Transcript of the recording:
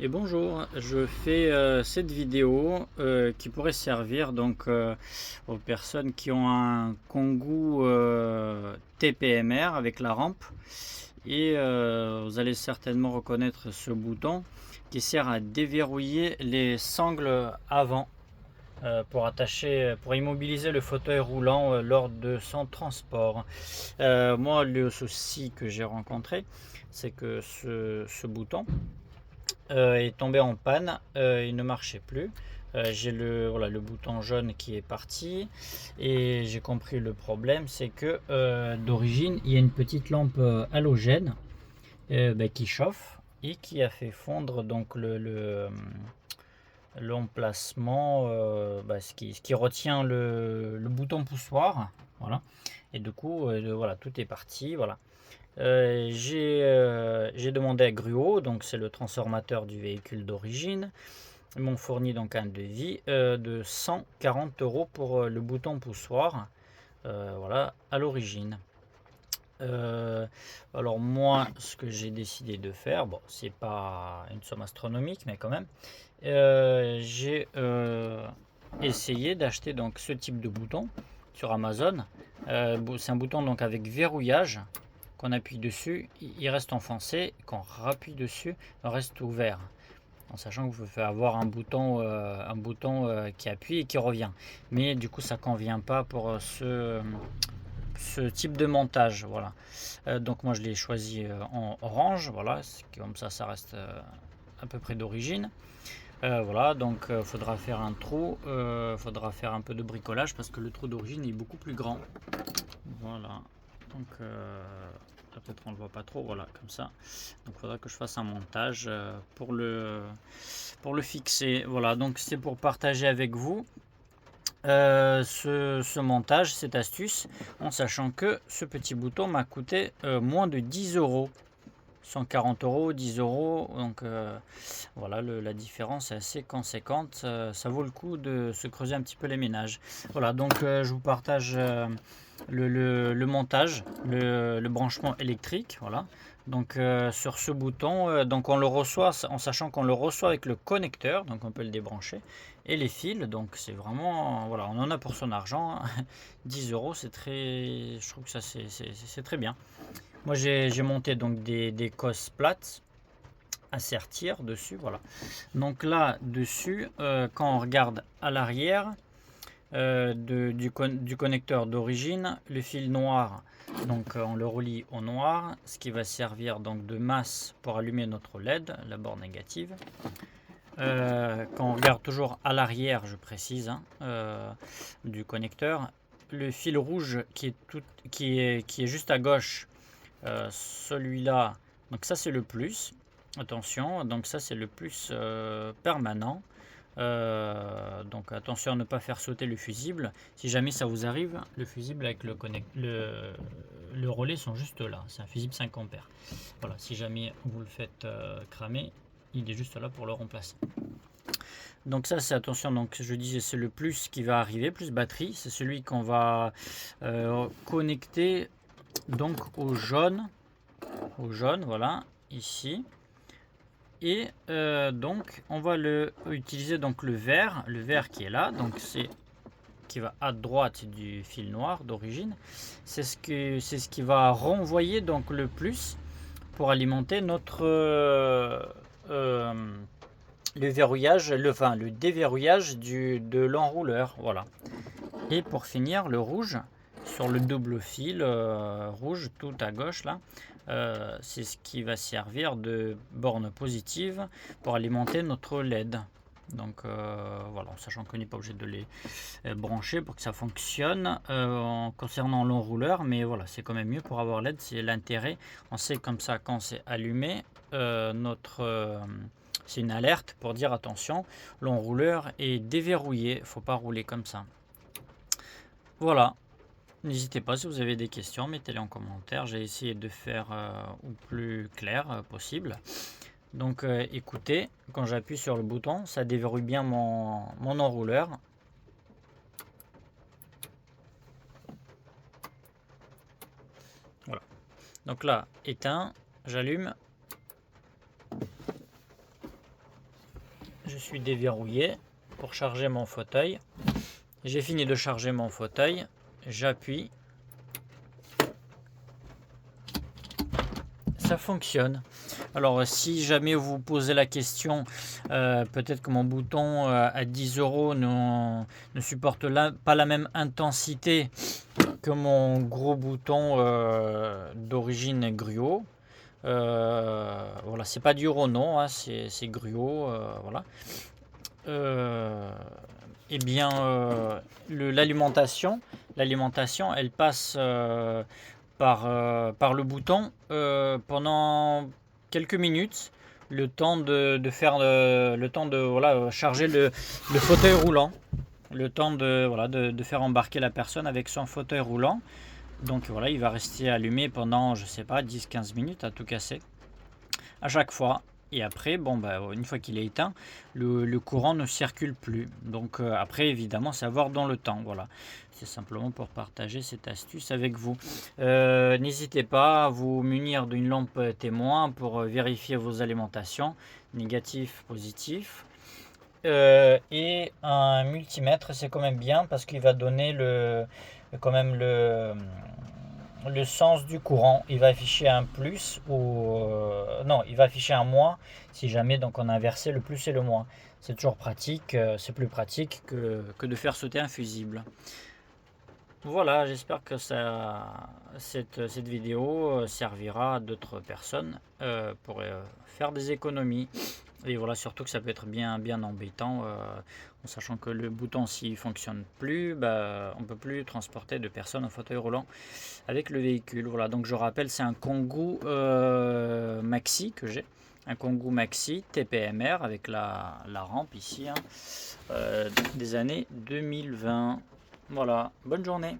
Et bonjour, je fais cette vidéo qui pourrait servir donc aux personnes qui ont un Kangoo TPMR avec la rampe et vous allez certainement reconnaître ce bouton qui sert à déverrouiller les sangles avant pour immobiliser le fauteuil roulant lors de son transport. Moi, le souci que j'ai rencontré, c'est que ce bouton est tombé en panne, il ne marchait plus. J'ai voilà, le bouton jaune qui est parti et j'ai compris le problème, c'est que d'origine il y a une petite lampe halogène qui chauffe et qui a fait fondre donc l'emplacement, ce qui retient le bouton poussoir, voilà. Et du coup, voilà, tout est parti, voilà. J'ai demandé à Gruo, donc c'est le transformateur du véhicule d'origine. Ils m'ont fourni donc un devis de 140 € pour le bouton poussoir, voilà, à l'origine. Alors moi, ce que j'ai décidé de faire, bon, c'est pas une somme astronomique, mais quand même, j'ai essayé d'acheter donc ce type de bouton sur Amazon. C'est un bouton donc avec verrouillage. Qu'on appuie dessus, il reste enfoncé. Quand on rappuie dessus, il reste ouvert. En sachant que vous pouvez avoir un bouton qui appuie et qui revient. Mais du coup, ça ne convient pas pour ce type de montage. Voilà. Donc moi, je l'ai choisi en orange. Voilà, comme ça reste à peu près d'origine. Voilà, donc il faudra faire un trou, faudra faire un peu de bricolage parce que le trou d'origine est beaucoup plus grand. Voilà, donc peut-être on le voit pas trop, voilà, comme ça. Donc il faudra que je fasse un montage pour le fixer. Voilà, donc c'est pour partager avec vous ce montage, cette astuce, en sachant que ce petit bouton m'a coûté moins de 10 €. 140 €, 10 €, donc voilà, la différence est assez conséquente. Ça vaut le coup de se creuser un petit peu les ménages. Voilà, donc je vous partage le montage, le branchement électrique. Voilà, donc sur ce bouton, donc on le reçoit en sachant qu'on le reçoit avec le connecteur, donc on peut le débrancher, et les fils. Donc c'est vraiment, voilà, on en a pour son argent. 10 €, c'est très, je trouve que ça c'est très bien. Moi j'ai monté donc des cosses plates à sertir dessus, voilà. Donc là dessus, quand on regarde à l'arrière du connecteur d'origine, le fil noir, donc on le relie au noir, ce qui va servir donc de masse pour allumer notre LED, la borne négative. Quand on regarde toujours à l'arrière, je précise, hein, du connecteur, le fil rouge qui est juste à gauche, celui-là, donc ça c'est le plus, attention, donc ça c'est le plus permanent. Donc attention à ne pas faire sauter le fusible. Si jamais ça vous arrive, le fusible avec le relais sont juste là. C'est un fusible 5 ampères. Voilà, si jamais vous le faites cramer, il est juste là pour le remplacer. Donc ça c'est, attention, donc je disais c'est le plus qui va arriver, plus batterie. C'est celui qu'on va connecter donc au jaune, voilà, ici. Et donc on va utiliser donc le vert qui est là, donc c'est qui va à droite du fil noir d'origine. C'est ce qui va renvoyer donc le plus pour alimenter notre le verrouillage, le déverrouillage de l'enrouleur, voilà. Et pour finir, le rouge sur le double fil rouge tout à gauche là, c'est ce qui va servir de borne positive pour alimenter notre LED. Donc voilà, en sachant qu'on n'est pas obligé de les brancher pour que ça fonctionne concernant l'enrouleur, mais voilà, c'est quand même mieux pour avoir LED, c'est l'intérêt. On sait comme ça quand c'est allumé, c'est une alerte pour dire attention, l'enrouleur est déverrouillé, il ne faut pas rouler comme ça. Voilà, n'hésitez pas si vous avez des questions, mettez-les en commentaire. J'ai essayé de faire au plus clair possible. Donc écoutez, quand j'appuie sur le bouton, ça déverrouille bien mon enrouleur. Voilà. Donc là, éteint, j'allume. je suis déverrouillé pour charger mon fauteuil. J'ai fini de charger mon fauteuil, j'appuie, ça fonctionne. Alors si jamais vous posez la question, peut-être que mon bouton à 10 € ne supporte pas la même intensité que mon gros bouton d'origine Gruo. Voilà, c'est pas du Ronon, hein, c'est Gruo, voilà. Eh bien, l'alimentation, elle passe par le bouton pendant quelques minutes, le temps de faire le temps de voilà, charger le fauteuil roulant, le temps de voilà, de faire embarquer la personne avec son fauteuil roulant. Donc voilà, il va rester allumé pendant, je sais pas, 10-15 minutes à tout casser à chaque fois. Et après, bon, bah, une fois qu'il est éteint, le courant ne circule plus. Donc après, évidemment, c'est à voir dans le temps. Voilà, c'est simplement pour partager cette astuce avec vous. N'hésitez pas à vous munir d'une lampe témoin pour vérifier vos alimentations, négatif, positif. Et un multimètre, c'est quand même bien parce qu'il va donner quand même le sens du courant. Il va afficher un plus ou non, il va afficher un moins si jamais donc on a inversé le plus et le moins. C'est toujours pratique, c'est plus pratique que de faire sauter un fusible. Voilà, j'espère que cette vidéo servira à d'autres personnes pour faire des économies. Et voilà, surtout que ça peut être bien embêtant, en sachant que le bouton, s'il ne fonctionne plus, bah, on ne peut plus transporter de personnes en fauteuil roulant avec le véhicule. Voilà, donc je rappelle, c'est un Kangoo Maxi que j'ai. Un Kangoo Maxi TPMR avec la rampe ici, hein, des années 2020. Voilà, bonne journée.